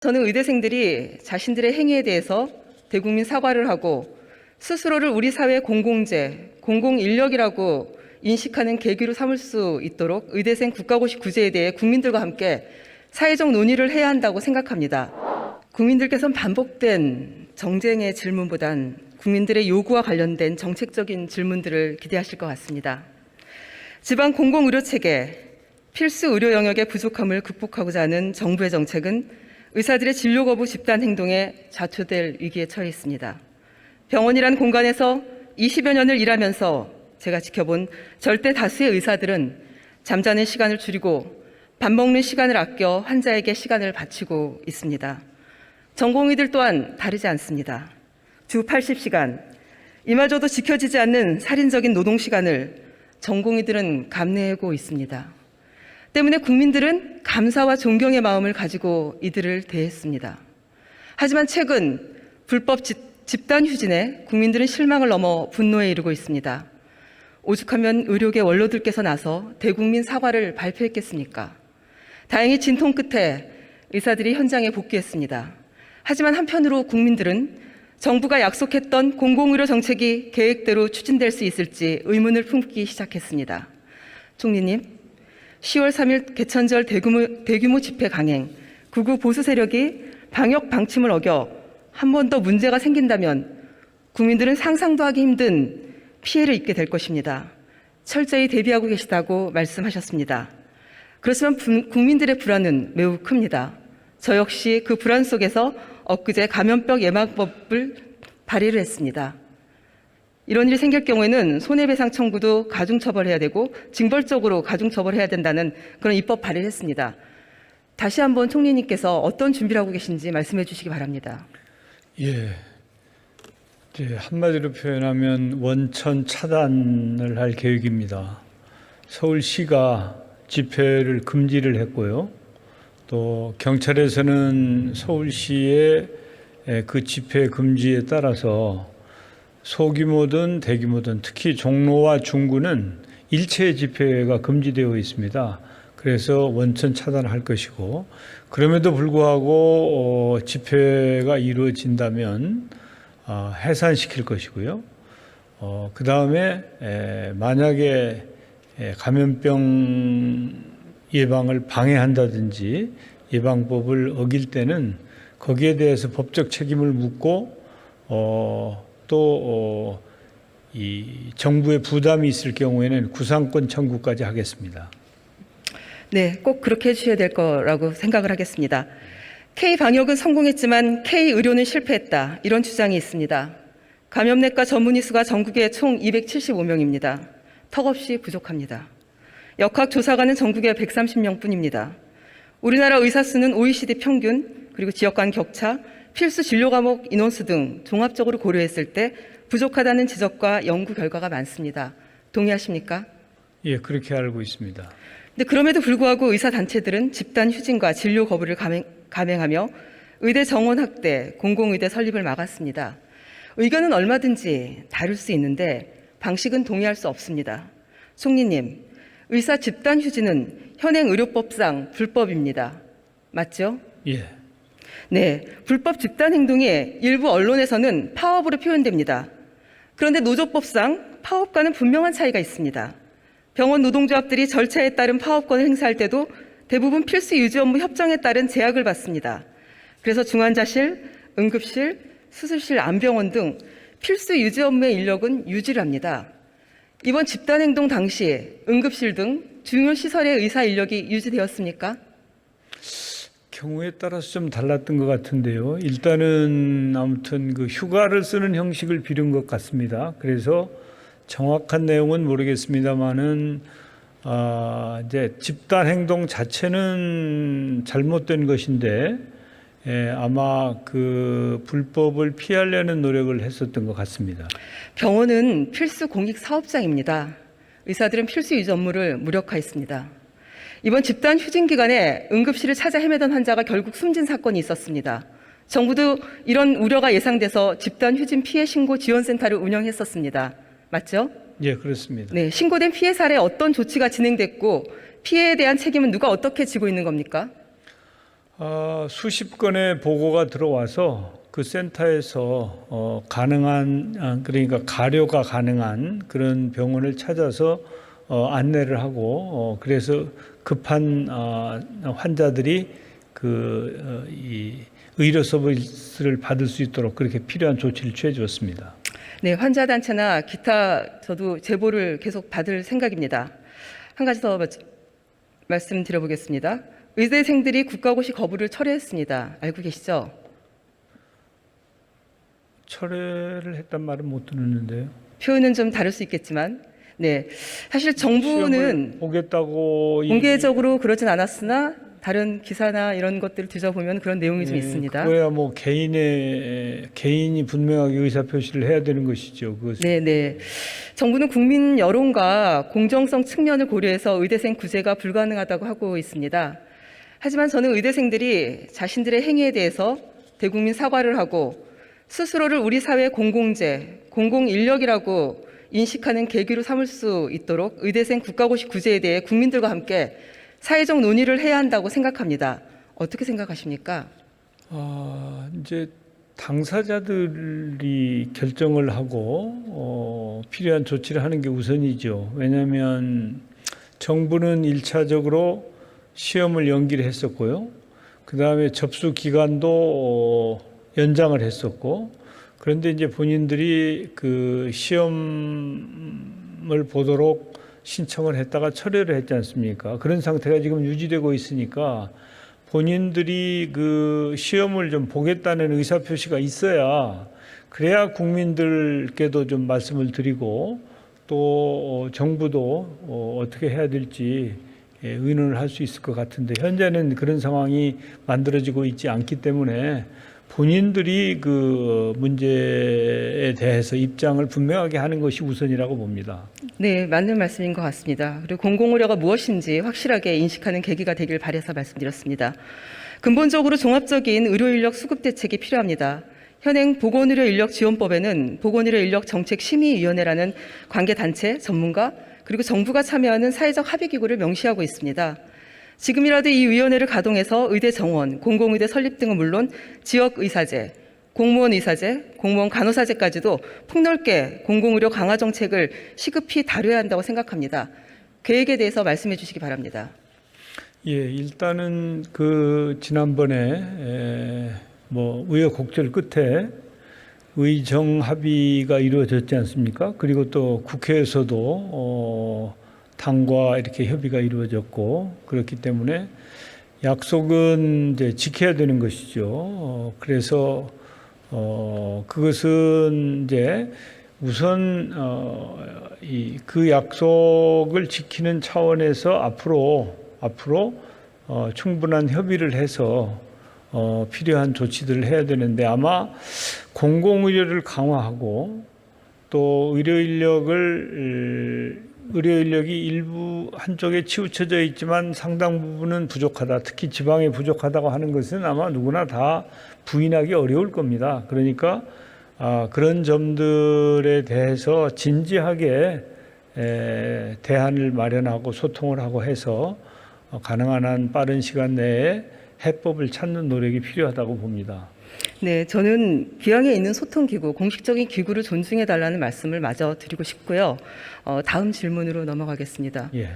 저는 의대생들이 자신들의 행위에 대해서 대국민 사과를 하고 스스로를 우리 사회의 공공재, 공공인력이라고 인식하는 계기로 삼을 수 있도록 의대생 국가고시 구제에 대해 국민들과 함께 사회적 논의를 해야 한다고 생각합니다. 국민들께서는 반복된 정쟁의 질문보단 국민들의 요구와 관련된 정책적인 질문들을 기대하실 것 같습니다. 지방 공공의료체계, 필수 의료 영역의 부족함을 극복하고자 하는 정부의 정책은 의사들의 진료 거부 집단 행동에 자초될 위기에 처해 있습니다. 병원이라는 공간에서 20여 년을 일하면서 제가 지켜본 절대 다수의 의사들은 잠자는 시간을 줄이고 밥 먹는 시간을 아껴 환자에게 시간을 바치고 있습니다. 전공의들 또한 다르지 않습니다. 주 80시간, 이마저도 지켜지지 않는 살인적인 노동시간을 전공의들은 감내하고 있습니다. 때문에 국민들은 감사와 존경의 마음을 가지고 이들을 대했습니다. 하지만 최근 불법 집단 휴진에 국민들은 실망을 넘어 분노에 이르고 있습니다. 오죽하면 의료계 원로들께서 나서 대국민 사과를 발표했겠습니까? 다행히 진통 끝에 의사들이 현장에 복귀했습니다. 하지만 한편으로 국민들은 정부가 약속했던 공공의료 정책이 계획대로 추진될 수 있을지 의문을 품기 시작했습니다. 총리님, 10월 3일 개천절 대규모 집회 강행, 극우 보수 세력이 방역 방침을 어겨 한 번 더 문제가 생긴다면 국민들은 상상도 하기 힘든 피해를 입게 될 것입니다. 철저히 대비하고 계시다고 말씀하셨습니다. 그렇지만 국민들의 불안은 매우 큽니다. 저 역시 그 불안 속에서 엊그제 감염병 예방법을 발의를 했습니다. 이런 일이 생길 경우에는 손해배상 청구도 가중처벌해야 되고 징벌적으로 가중처벌해야 된다는 그런 입법 발의를 했습니다. 다시 한번 총리님께서 어떤 준비를 하고 계신지 말씀해 주시기 바랍니다. 예, 이제 한마디로 표현하면 원천 차단을 할 계획입니다. 서울시가 집회를 금지를 했고요. 또 경찰에서는 서울시의 그 집회 금지에 따라서 소규모든 대규모든 특히 종로와 중구는 일체 집회가 금지되어 있습니다. 그래서 원천 차단할 것이고, 그럼에도 불구하고 집회가 이루어진다면 해산시킬 것이고요. 그 다음에 만약에 감염병 예방을 방해한다든지 예방법을 어길 때는 거기에 대해서 법적 책임을 묻고 또 이 정부의 부담이 있을 경우에는 구상권 청구까지 하겠습니다. 네, 꼭 그렇게 해주셔야 될 거라고 생각을 하겠습니다. K방역은 성공했지만 K의료는 실패했다, 이런 주장이 있습니다. 감염내과 전문의 수가 전국에 총 275명입니다. 턱없이 부족합니다. 역학조사관은 전국에 130명뿐입니다. 우리나라 의사 수는 OECD 평균, 그리고 지역 간 격차, 필수 진료 과목 인원수 등 종합적으로 고려했을 때 부족하다는 지적과 연구 결과가 많습니다. 동의하십니까? 예, 그렇게 알고 있습니다. 근데 그럼에도 불구하고 의사단체들은 집단 휴진과 진료 거부를 감행하며 의대 정원 확대, 공공의대 설립을 막았습니다. 의견은 얼마든지 다를 수 있는데 방식은 동의할 수 없습니다. 총리님, 의사 집단 휴진은 현행 의료법상 불법입니다. 맞죠? 예. 네, 불법 집단 행동이 일부 언론에서는 파업으로 표현됩니다. 그런데 노조법상 파업과는 분명한 차이가 있습니다. 병원 노동조합들이 절차에 따른 파업권을 행사할 때도 대부분 필수 유지 업무 협정에 따른 제약을 받습니다. 그래서 중환자실, 응급실, 수술실, 안병원 등 필수 유지 업무의 인력은 유지를 합니다. 이번 집단 행동 당시 응급실 등 중요 시설의 의사 인력이 유지되었습니까? 경우에 따라서 좀 달랐던 것 같은데요. 일단은 아무튼 그 휴가를 쓰는 형식을 빌은 것 같습니다. 그래서 정확한 내용은 모르겠습니다만은 이제 집단 행동 자체는 잘못된 것인데 아마 그 불법을 피하려는 노력을 했었던 것 같습니다. 병원은 필수 공익 사업장입니다. 의사들은 필수 유지 업무를 무력화했습니다. 이번 집단 휴진 기간에 응급실을 찾아 헤매던 환자가 결국 숨진 사건이 있었습니다. 정부도 이런 우려가 예상돼서 집단 휴진 피해 신고 지원센터를 운영했었습니다. 맞죠? 예, 그렇습니다. 네, 신고된 피해 사례에 어떤 조치가 진행됐고 피해에 대한 책임은 누가 어떻게 지고 있는 겁니까? 수십 건의 보고가 들어와서 그 센터에서 가능한 그러니까 가료가 가능한 그런 병원을 찾아서 안내를 하고 그래서 급한 환자들이 이 의료 서비스를 받을 수 있도록 그렇게 필요한 조치를 취해 주었습니다. 네, 환자 단체나 기타 저도 제보를 계속 받을 생각입니다. 한 가지 더 말씀드려보겠습니다. 의대생들이 국가고시 거부를 철회했습니다. 알고 계시죠? 철회를 했단 말은 못 듣는데요. 표현은 좀 다를 수 있겠지만, 네, 사실 정부는 시험을 보겠다고 공개적으로 그러진 않았으나 다른 기사나 이런 것들을 뒤져보면 그런 내용이 좀 있습니다. 그거야 뭐 개인이 분명하게 의사 표시를 해야 되는 것이죠. 그것은. 네. 정부는 국민 여론과 공정성 측면을 고려해서 의대생 구제가 불가능하다고 하고 있습니다. 하지만 저는 의대생들이 자신들의 행위에 대해서 대국민 사과를 하고 스스로를 우리 사회 공공재, 공공인력이라고 인식하는 계기로 삼을 수 있도록 의대생 국가고시 구제에 대해 국민들과 함께 사회적 논의를 해야 한다고 생각합니다. 어떻게 생각하십니까? 이제 당사자들이 결정을 하고 필요한 조치를 하는 게 우선이죠. 왜냐하면 정부는 1차적으로 시험을 연기를 했었고요. 그 다음에 접수 기간도 연장을 했었고, 그런데 이제 본인들이 그 시험을 보도록 신청을 했다가 철회를 했지 않습니까? 그런 상태가 지금 유지되고 있으니까 본인들이 그 시험을 좀 보겠다는 의사표시가 있어야 그래야 국민들께도 좀 말씀을 드리고 또 정부도 어떻게 해야 될지 의논을 할 수 있을 것 같은데 현재는 그런 상황이 만들어지고 있지 않기 때문에 본인들이 그 문제에 대해서 입장을 분명하게 하는 것이 우선이라고 봅니다. 네, 맞는 말씀인 것 같습니다. 그리고 공공의료가 무엇인지 확실하게 인식하는 계기가 되길 바라서 말씀드렸습니다. 근본적으로 종합적인 의료인력 수급 대책이 필요합니다. 현행 보건의료인력지원법에는 보건의료인력정책심의위원회라는 관계단체, 전문가, 그리고 정부가 참여하는 사회적 합의기구를 명시하고 있습니다. 지금이라도 이 위원회를 가동해서 의대 정원, 공공의대 설립 등은 물론 지역의사제, 공무원 의사제, 공무원 간호사제까지도 폭넓게 공공의료 강화 정책을 시급히 다뤄야 한다고 생각합니다. 계획에 대해서 말씀해 주시기 바랍니다. 예, 일단은 그 지난번에 우여곡절 끝에 의정 합의가 이루어졌지 않습니까? 그리고 또 국회에서도 당과 이렇게 협의가 이루어졌고 그렇기 때문에 약속은 이제 지켜야 되는 것이죠. 그래서 그것은 이제 우선 그 약속을 지키는 차원에서 앞으로 충분한 협의를 해서 필요한 조치들을 해야 되는데 아마 공공의료를 강화하고 또 의료인력이 일부 한쪽에 치우쳐져 있지만 상당 부분은 부족하다. 특히 지방에 부족하다고 하는 것은 아마 누구나 다 부인하기 어려울 겁니다. 그러니까 그런 점들에 대해서 진지하게 대안을 마련하고 소통을 하고 해서 가능한 한 빠른 시간 내에 해법을 찾는 노력이 필요하다고 봅니다. 네, 저는 기왕에 있는 소통기구, 공식적인 기구를 존중해달라는 말씀을 마저 드리고 싶고요. 다음 질문으로 넘어가겠습니다. 예.